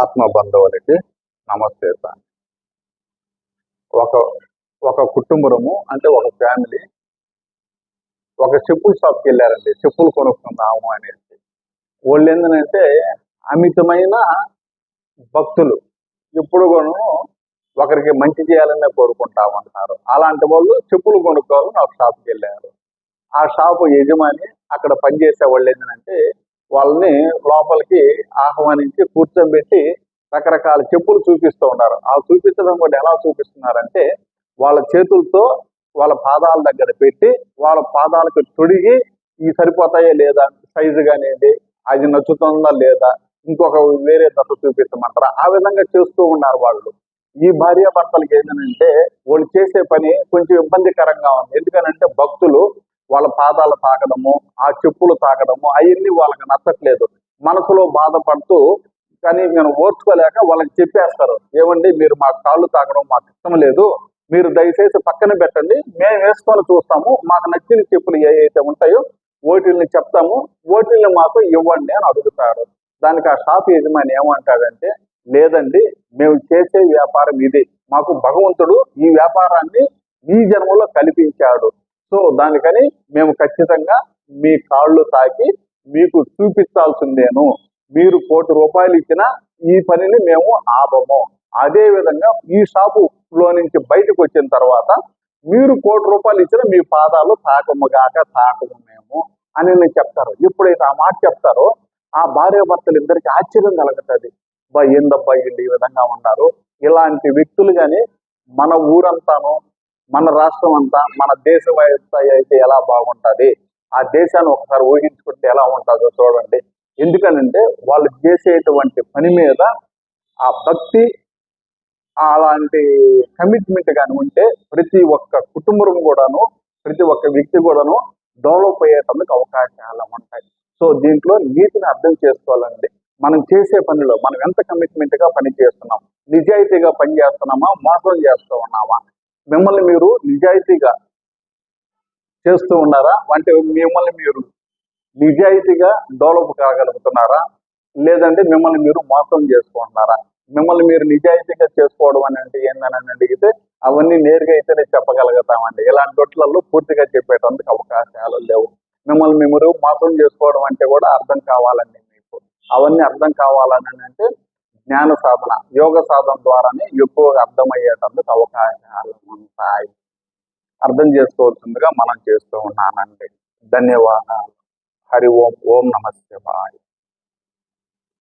ఆత్మ బంధువులకి నమస్తే సార్. ఒక ఒక కుటుంబము అంటే ఒక ఫ్యామిలీ ఒక చెప్పుల షాప్కి వెళ్ళారండి. చెప్పులు కొనుక్కుందాము అనేసి. వాళ్ళు ఏంటంటే అమితమైన భక్తులు. ఎప్పుడు కూడాను ఒకరికి మంచి చేయాలనే కోరుకుంటా ఉంటారు. అలాంటి వాళ్ళు చెప్పులు కొనుక్కోవాలని ఒక షాప్కి వెళ్ళారు. ఆ షాపు యజమాని అక్కడ పనిచేసే వాళ్ళు ఏంటంటే వాళ్ళని లోపలికి ఆహ్వానించి కూర్చోబెట్టి రకరకాల చెప్పులు చూపిస్తూ ఉన్నారు. ఆ చూపించడం కూడా ఎలా చూపిస్తున్నారంటే వాళ్ళ చేతులతో వాళ్ళ పాదాల దగ్గర పెట్టి వాళ్ళ పాదాలకు తొడిగి ఇవి సరిపోతాయా లేదా, సైజు కానివ్వండి, అది నచ్చుతుందా లేదా, ఇంకొక వేరే దశ చూపించమంటారా, ఆ విధంగా చేస్తూ ఉన్నారు వాళ్ళు. ఈ భార్యాభర్తలకి ఏంటంటే వాళ్ళు చేసే పని కొంచెం ఇబ్బందికరంగా ఉంది. ఎందుకనంటే భక్తులు వాళ్ళ పాదాలు తాకడము, ఆ చెప్పులు తాకడము అవన్నీ వాళ్ళకి నచ్చట్లేదు. మనసులో బాధపడుతూ కానీ నేను ఓర్చుకోలేక వాళ్ళకి చెప్పేస్తారు, ఏమండి మీరు మా కాళ్ళు తాకడం మాకు ఇష్టం లేదు, మీరు దయచేసి పక్కన పెట్టండి, మేము వేసుకొని చూస్తాము, మాకు నచ్చిన చెప్పులు ఏవైతే ఉంటాయో ఓటిల్ని చెప్తాము, ఓటిల్ని మాకు ఇవ్వండి అని అడుగుతారు. దానికి ఆ షాప్ యజమాని ఏమంటాడంటే, లేదండి మేము చేసే వ్యాపారం ఇది, మాకు భగవంతుడు ఈ వ్యాపారాన్ని ఈ జన్మలో కల్పించాడు, సో దానికని మేము ఖచ్చితంగా మీ కాళ్ళు తాకి మీకు చూపించాల్సిందేను, మీరు ₹1,00,00,000 ఇచ్చిన ఈ పనిని మేము ఆపము, అదే విధంగా ఈ షాపులో నుంచి బయటకు వచ్చిన తర్వాత మీరు ₹1,00,00,000 ఇచ్చిన మీ పాదాలు తాకముగాక తాకము మేము అని చెప్తారు. ఎప్పుడైతే ఆ మాట చెప్తారో ఆ భార్యాభర్తలు ఇద్దరికి ఆశ్చర్యం కలుగుతుంది. ఏందబ్బా వీళ్ళు ఈ విధంగా ఉన్నారు, ఇలాంటి వ్యక్తులు కానీ మన ఊరంతాను, మన రాష్ట్రం అంతా, మన దేశం అయితే ఎలా బాగుంటుంది, ఆ దేశాన్ని ఒకసారి ఊహించుకుంటే ఎలా ఉంటుందో చూడండి. ఎందుకనంటే వాళ్ళు చేసేటువంటి పని మీద ఆ భక్తి, అలాంటి కమిట్మెంట్ కానీ ఉంటే ప్రతి ఒక్క కుటుంబం కూడాను, ప్రతి ఒక్క వ్యక్తి కూడాను డెవలప్ అయ్యేటందుకు అవకాశాలు ఉంటాయి. సో దీంట్లో నీతిని అర్థం చేసుకోవాలండి. మనం చేసే పనిలో మనం ఎంత కమిట్మెంట్ గా పని చేస్తున్నాం, నిజాయితీగా పని చేస్తున్నామా, మోసం చేస్తూ ఉన్నామా, మిమ్మల్ని మీరు నిజాయితీగా చేస్తూ ఉన్నారా, అంటే మిమ్మల్ని మీరు నిజాయితీగా డెవలప్ కాగలుగుతున్నారా, లేదంటే మిమ్మల్ని మీరు మోసం చేసుకుంటున్నారా. మిమ్మల్ని మీరు నిజాయితీగా చేసుకోవడం అని అంటే ఏందని అడిగితే అవన్నీ నేరుగా అయితేనే చెప్పగలుగుతామండి. ఇలాంటి చోట్లలో పూర్తిగా చెప్పేటందుకు అవకాశాలు లేవు. మిమ్మల్ని మీరు మోసం చేసుకోవడం అంటే కూడా అర్థం కావాలండి మీకు. అవన్నీ అర్థం కావాలని అంటే జ్ఞాన సాధన, యోగ సాధన ద్వారానే ఎక్కువగా అర్థమయ్యేటందుకు అవకాశాలు ఉంటాయి. అర్థం చేసుకోవాల్సిందిగా మనం చేస్తూ ఉన్నానండి. ధన్యవాదాలు. హరి ఓం. ఓం నమ శివాయ.